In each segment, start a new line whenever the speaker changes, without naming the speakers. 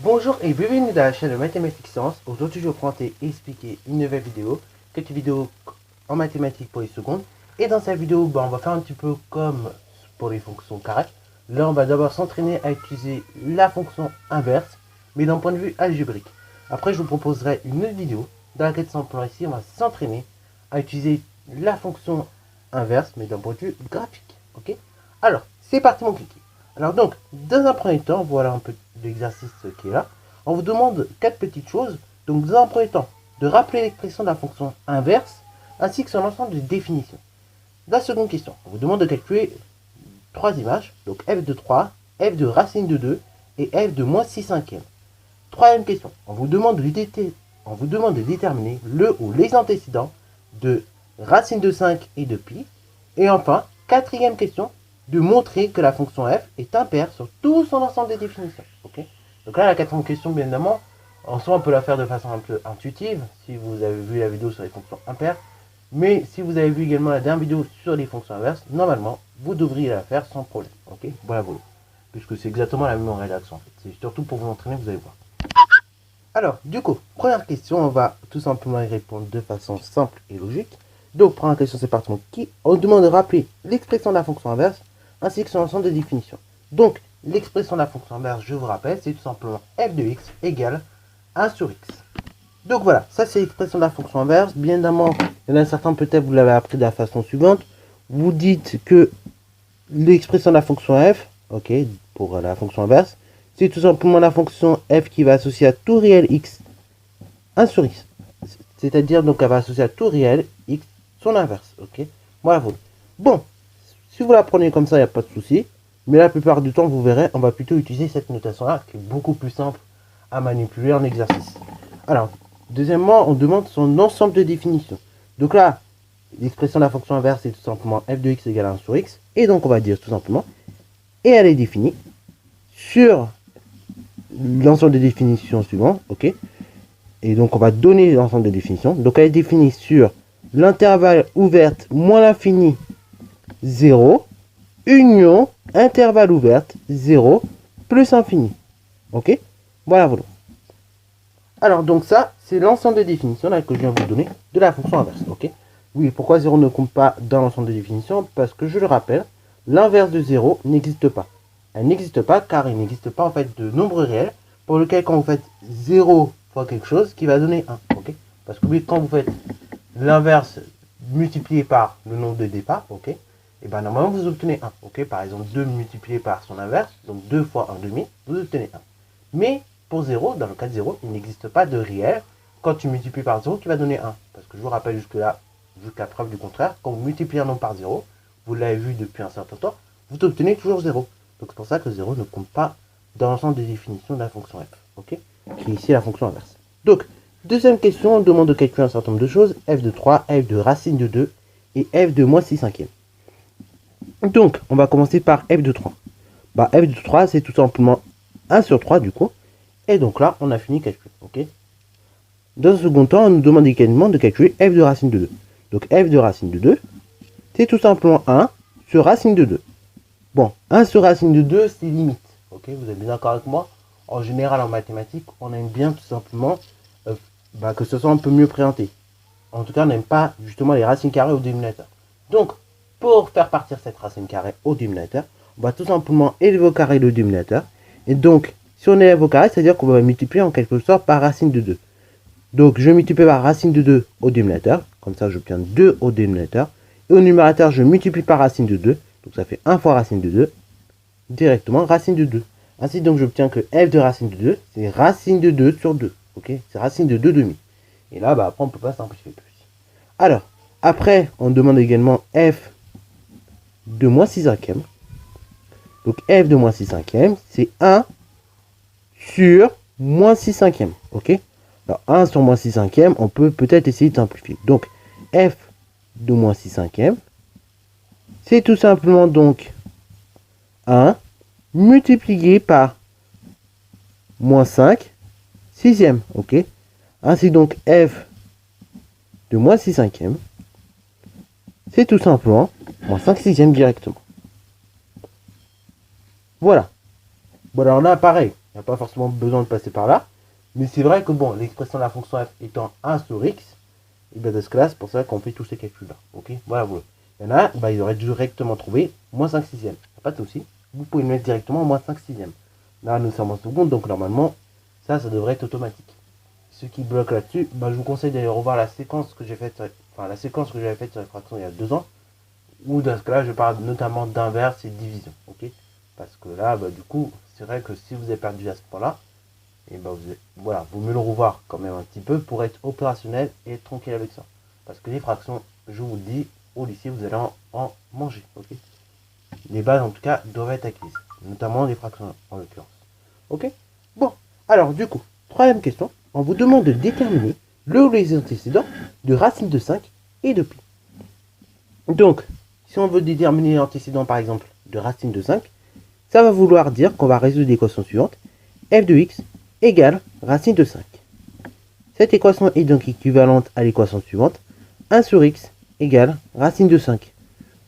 Bonjour et bienvenue dans la chaîne de Mathématiques Sciences. Aujourd'hui je vais vous présenter et expliquer une nouvelle vidéo, quelques vidéos en mathématiques pour les secondes. Et dans cette vidéo, on va faire un petit peu comme pour les fonctions carrées. Là on va d'abord s'entraîner à utiliser la fonction inverse, mais d'un point de vue algébrique. Après je vous proposerai une autre vidéo dans laquelle simplement ici on va s'entraîner à utiliser la fonction inverse, mais d'un point de vue graphique. Ok. Alors c'est parti mon kiki. Alors donc, dans un premier temps, voilà un peu l'exercice qui est là. On vous demande 4 petites choses. Donc dans un premier temps, de rappeler l'expression de la fonction inverse, ainsi que son ensemble de définitions. Dans la seconde question, on vous demande de calculer 3 images. Donc f de 3, f de racine de 2 et f de moins 6 cinquièmes. Troisième question, on vous demande de déterminer le ou les antécédents de racine de 5 et de pi. Et enfin, quatrième question, de montrer que la fonction f est impaire sur tout son ensemble de définitions. Okay. Donc là, la quatrième question, bien évidemment, en soi, on peut la faire de façon un peu intuitive, si vous avez vu la vidéo sur les fonctions impaires. Mais si vous avez vu également la dernière vidéo sur les fonctions inverses, normalement, vous devriez la faire sans problème. Ok, voilà, puisque c'est exactement la même rédaction en fait. C'est surtout pour vous entraîner, vous allez voir. Alors, du coup, première question, on va tout simplement y répondre de façon simple et logique. Donc, première question, c'est parti. On demande de rappeler l'expression de la fonction inverse ainsi que son ensemble de définitions. Donc, l'expression de la fonction inverse, je vous rappelle, c'est tout simplement f de x égale 1 sur x. Donc voilà, ça c'est l'expression de la fonction inverse. Bien évidemment, il y en a certains, peut-être vous l'avez appris de la façon suivante. Vous dites que l'expression de la fonction f, ok, pour la fonction inverse, c'est tout simplement la fonction f qui va associer à tout réel x 1 sur x. C'est-à-dire, donc, elle va associer à tout réel x son inverse, ok. Voilà, bon. Si vous la prenez comme ça, il n'y a pas de souci. Mais la plupart du temps, vous verrez, on va plutôt utiliser cette notation-là, qui est beaucoup plus simple à manipuler en exercice. Alors, deuxièmement, on demande son ensemble de définitions. Donc là, l'expression de la fonction inverse est tout simplement f de x égale 1 sur x. Et donc, on va dire tout simplement, et elle est définie sur l'ensemble de définitions suivant, ok. Et donc, on va donner l'ensemble de définitions. Donc, elle est définie sur l'intervalle ouverte moins l'infini 0, union, intervalle ouverte, 0, plus infini. Ok. Voilà. Alors, donc ça, c'est l'ensemble de définitions là, que je viens de vous donner de la fonction inverse. Ok. Oui, pourquoi 0 ne compte pas dans l'ensemble de définitions? Parce que, je le rappelle, l'inverse de 0 n'existe pas. Elle n'existe pas car il n'existe pas en fait de nombre réel pour lequel quand vous faites 0 fois quelque chose qui va donner 1. Ok. Parce que oui, quand vous faites l'inverse multiplié par le nombre de départ, ok, et bien normalement vous obtenez 1. Ok, par exemple 2 multiplié par son inverse, donc 2 fois 1 demi, vous obtenez 1. Mais pour 0, dans le cas de 0, il n'existe pas de réel quand tu multiplies par 0 qui va donner 1. Parce que je vous rappelle jusque-là, jusqu'à preuve du contraire, quand vous multipliez un nombre par 0, vous l'avez vu depuis un certain temps, vous obtenez toujours 0. Donc c'est pour ça que 0 ne compte pas dans l'ensemble des définitions de la fonction f. Ok, qui est ici la fonction inverse. Donc, deuxième question, on demande de calculer un certain nombre de choses, f de 3, f de racine de 2 et f de moins 6 cinquièmes. Donc, on va commencer par f de 3. Bah, f de 3, c'est tout simplement 1 sur 3 du coup. Et donc là, on a fini le calcul. Ok. Dans un second temps, on nous demande également de calculer f de racine de 2. Donc, f de racine de 2, c'est tout simplement 1 sur racine de 2. Bon, 1 sur racine de 2, c'est limite. Ok, vous êtes bien d'accord avec moi? En général, en mathématiques, on aime bien tout simplement que ce soit un peu mieux présenté. En tout cas, on n'aime pas justement les racines carrées au dénominateur. Donc, pour faire partir cette racine carrée au dénominateur, on va tout simplement élever au carré le dénominateur. Et donc, si on élève au carré, c'est-à-dire qu'on va multiplier en quelque sorte par racine de 2. Donc, je multiplie par racine de 2 au dénominateur. Comme ça, j'obtiens 2 au dénominateur. Et au numérateur, je multiplie par racine de 2. Donc, ça fait 1 fois racine de 2. Directement, racine de 2. Ainsi, donc, j'obtiens que f de racine de 2, c'est racine de 2 sur 2. Ok, c'est racine de 2 demi. Et là, après, on ne peut pas simplifier plus. Alors, après, on demande également f de moins 6 cinquièmes. Donc, f de moins 6 cinquièmes, c'est 1 sur moins 6 cinquièmes. Ok. Alors, 1 sur moins 6 cinquièmes, on peut peut-être essayer de simplifier. Donc, f de moins 6 cinquièmes, c'est tout simplement donc 1 multiplié par moins 5 sixième. Ok. Ainsi donc, f de moins 6 cinquièmes, c'est tout simplement moins 5 sixièmes directement. Voilà. Bon, alors là, pareil, il n'y a pas forcément besoin de passer par là. Mais c'est vrai que bon, l'expression de la fonction f étant 1 sur x, et bien dans ce cas-là, c'est pour ça qu'on fait tous ces calculs-là. Ok, voilà, voilà. Il y en a, bah, ils auraient directement trouvé moins 5 sixièmes. Pas de souci. Vous pouvez le mettre directement moins 5 sixièmes. Là, nous sommes en seconde, donc normalement, ça devrait être automatique. Ce qui bloque là-dessus, bah, je vous conseille d'aller revoir la séquence que j'ai faite, la séquence que j'avais faite sur les fractions il y a 2 ans, où dans ce cas-là, je parle notamment d'inverse et de division. Ok, parce que là, bah, du coup, c'est vrai que si vous avez perdu à ce point-là, et ben voilà, vaut mieux le revoir quand même un petit peu pour être opérationnel et être tranquille avec ça. Parce que les fractions, je vous le dis, au lycée, vous allez en manger. Ok, les bases, en tout cas, doivent être acquises. Notamment les fractions, en l'occurrence. Ok. Bon, alors du coup, troisième question. On vous demande de déterminer le ou les antécédents de racine de 5 et de pi. Donc, si on veut déterminer l'antécédent, par exemple, de racine de 5, ça va vouloir dire qu'on va résoudre l'équation suivante. F de x égale racine de 5. Cette équation est donc équivalente à l'équation suivante. 1 sur x égale racine de 5.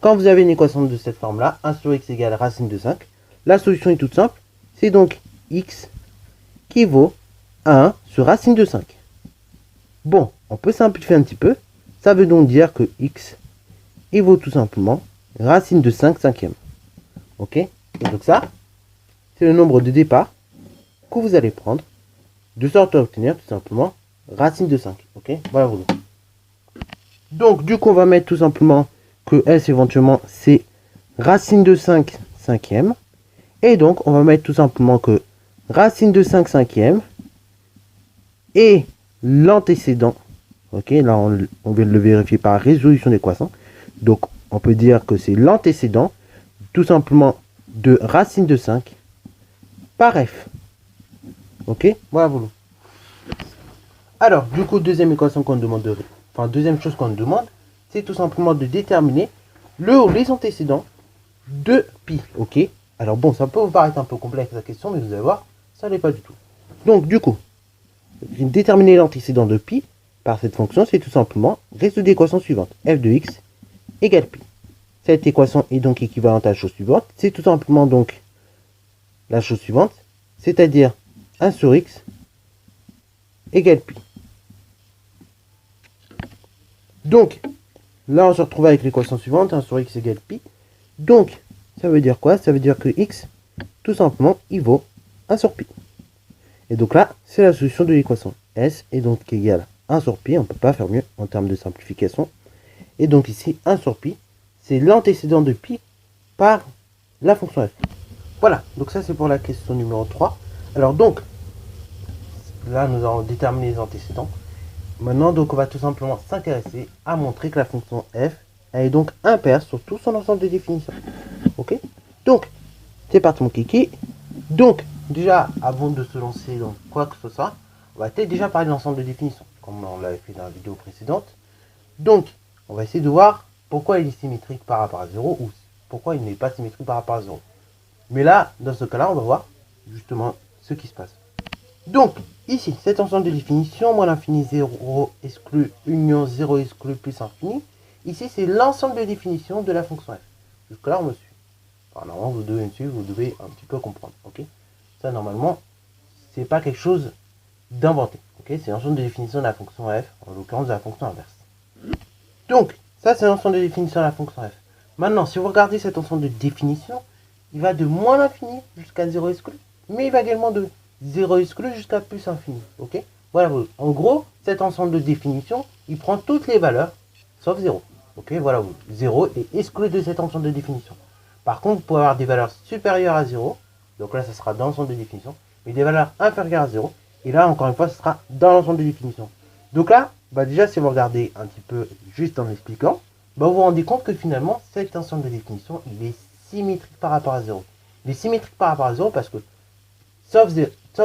Quand vous avez une équation de cette forme-là, 1 sur x égale racine de 5, la solution est toute simple. C'est donc x qui vaut 1 sur racine de 5. Bon, on peut simplifier un petit peu. Ça veut donc dire que x vaut tout simplement racine de 5 cinquième. Ok? Et donc ça, c'est le nombre de départ que vous allez prendre de sorte à obtenir tout simplement racine de 5. Ok, voilà. Donc du coup on va mettre tout simplement que S éventuellement c'est racine de 5 cinquième. Et donc on va mettre tout simplement que racine de 5 cinquième et l'antécédent. Ok, là on vient de le vérifier par résolution d'équation. Donc on peut dire que c'est l'antécédent tout simplement de racine de 5 par F. Ok, voilà. Alors, du coup, deuxième équation qu'on demande, deuxième chose qu'on nous demande, c'est tout simplement de déterminer le ou les antécédents de pi. Ok. Alors bon, ça peut vous paraître un peu complexe la question, mais vous allez voir, ça n'est pas du tout. Donc, du coup, déterminer l'antécédent de pi par cette fonction, c'est tout simplement résoudre l'équation suivante. F de x égale pi. Cette équation est donc équivalente à la chose suivante. C'est tout simplement donc la chose suivante, c'est-à-dire 1 sur x égale pi. Donc, là, on se retrouve avec l'équation suivante, 1 sur x égale pi. Donc, ça veut dire quoi? Ça veut dire que x, tout simplement, il vaut 1 sur pi. Et donc là, c'est la solution de l'équation. S est donc égal à 1 sur pi. On ne peut pas faire mieux en termes de simplification. Et donc ici, 1 sur pi, c'est l'antécédent de pi par la fonction f. Voilà, donc ça c'est pour la question numéro 3. Alors donc, là, nous avons déterminé les antécédents. Maintenant, donc, on va tout simplement s'intéresser à montrer que la fonction f, elle est donc impaire sur tout son ensemble de définitions. Ok? Donc, c'est parti mon kiki. Donc, déjà, avant de se lancer dans quoi que ce soit, on va peut-être déjà parler de l'ensemble de définitions, comme on l'avait fait dans la vidéo précédente. Donc, on va essayer de voir pourquoi il est symétrique par rapport à 0 ou pourquoi il n'est pas symétrique par rapport à 0. Mais là, dans ce cas-là, on va voir justement ce qui se passe. Donc, ici, cet ensemble de définitions, moins l'infini 0 exclu union 0 exclu plus infini. Ici, c'est l'ensemble de définitions de la fonction f. Jusque-là, on me suit. Alors, normalement, vous devez me suivre, vous devez un petit peu comprendre. Ok? Ça, normalement, c'est pas quelque chose d'inventé. Ok? C'est l'ensemble de définitions de la fonction f, en l'occurrence de la fonction inverse. Donc, ça, c'est l'ensemble de définitions de la fonction f. Maintenant, si vous regardez cet ensemble de définitions, il va de moins l'infini jusqu'à 0 exclu, mais il va également de 0 exclu jusqu'à plus infini. Ok? Voilà. En gros, cet ensemble de définitions, il prend toutes les valeurs, sauf 0. Ok? Voilà. 0 est exclu de cet ensemble de définitions. Par contre, vous pouvez avoir des valeurs supérieures à 0. Donc là, ça sera dans l'ensemble de définitions. Mais des valeurs inférieures à 0. Et là, encore une fois, ce sera dans l'ensemble de définitions. Donc là, déjà, si vous regardez un petit peu juste en expliquant, vous vous rendez compte que finalement, cet ensemble de définitions, il est symétrique par rapport à 0. Il est symétrique par rapport à 0 parce que, sauf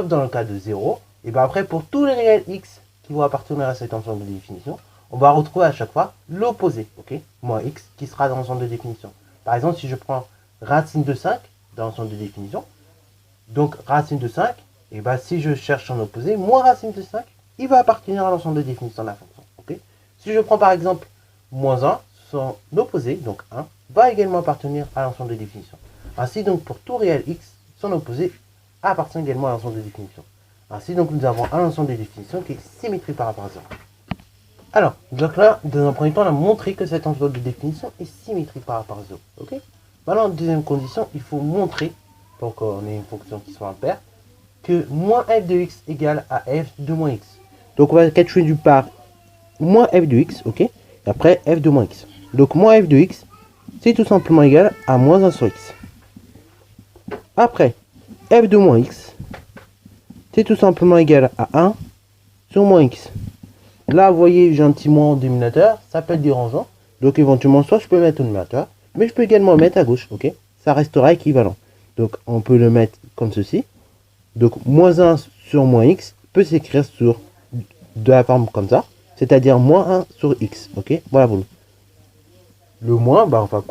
dans le cas de 0, et bien après, pour tous les réels x qui vont appartenir à cet ensemble de définitions, on va retrouver à chaque fois l'opposé, ok, moins x, qui sera dans l'ensemble de définitions. Par exemple, si je prends racine de 5 dans l'ensemble de définitions, donc racine de 5, et bien si je cherche son opposé, moins racine de 5, il va appartenir à l'ensemble de définitions de la fonction. Okay, si je prends par exemple moins 1, son opposé, donc 1, va également appartenir à l'ensemble de définitions. Ainsi donc pour tout réel x, son opposé appartient également à l'ensemble de définition. Ainsi, donc, nous avons un ensemble de définition qui est symétrique par rapport à 0. Alors, donc là, dans un premier temps, on a montré que cet ensemble de définition est symétrique par rapport à 0. Ok. Maintenant, en deuxième condition, il faut montrer, donc on a une fonction qui soit impaire, que moins f de x égale à f de moins x. Donc on va calculer du par moins f de x, ok, et après f de moins x. Donc moins f de x, c'est tout simplement égal à moins 1 sur x. Après, f de moins x, c'est tout simplement égal à 1 sur moins x. Là, vous voyez, j'ai un petit moins au dénominateur, ça peut être dérangeant. Donc éventuellement, soit je peux mettre au dénominateur, mais je peux également le mettre à gauche, ok. Ça restera équivalent. Donc on peut le mettre comme ceci. Donc moins 1 sur moins x peut s'écrire sur de la forme comme ça, c'est-à-dire moins 1 sur x, ok. Voilà, vous. Le moins, bah, enfin,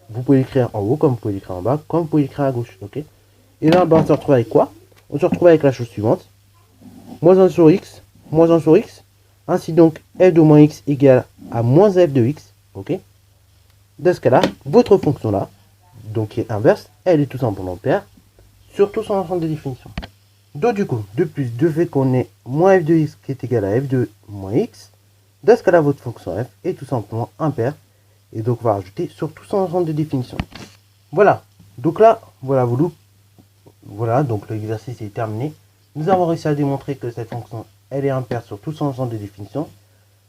vous pouvez l'écrire en haut, comme vous pouvez l'écrire en bas, comme vous pouvez l'écrire à gauche, ok. Et là, bah, on se retrouve avec quoi? On se retrouve avec la chose suivante. Moins 1 sur x, moins 1 sur x. Ainsi donc, f de moins x égale à moins f de x, ok. Dans ce cas-là, votre fonction là, donc qui est inverse, elle est tout simplement paire sur tout son ensemble de définitions. Donc du coup, de plus, de fait qu'on ait moins f de x qui est égal à f de moins x, dans ce cas-là, votre fonction f est tout simplement impaire. Et donc, on va rajouter sur tout son ensemble de définitions. Voilà. Donc là, voilà, donc l'exercice est terminé. Nous avons réussi à démontrer que cette fonction, elle est impaire sur tout son ensemble de définitions.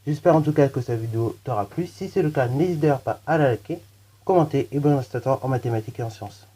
J'espère en tout cas que cette vidéo t'aura plu. Si c'est le cas, n'hésite d'ailleurs pas à la liker, commenter et bon reste à toi en mathématiques et en sciences.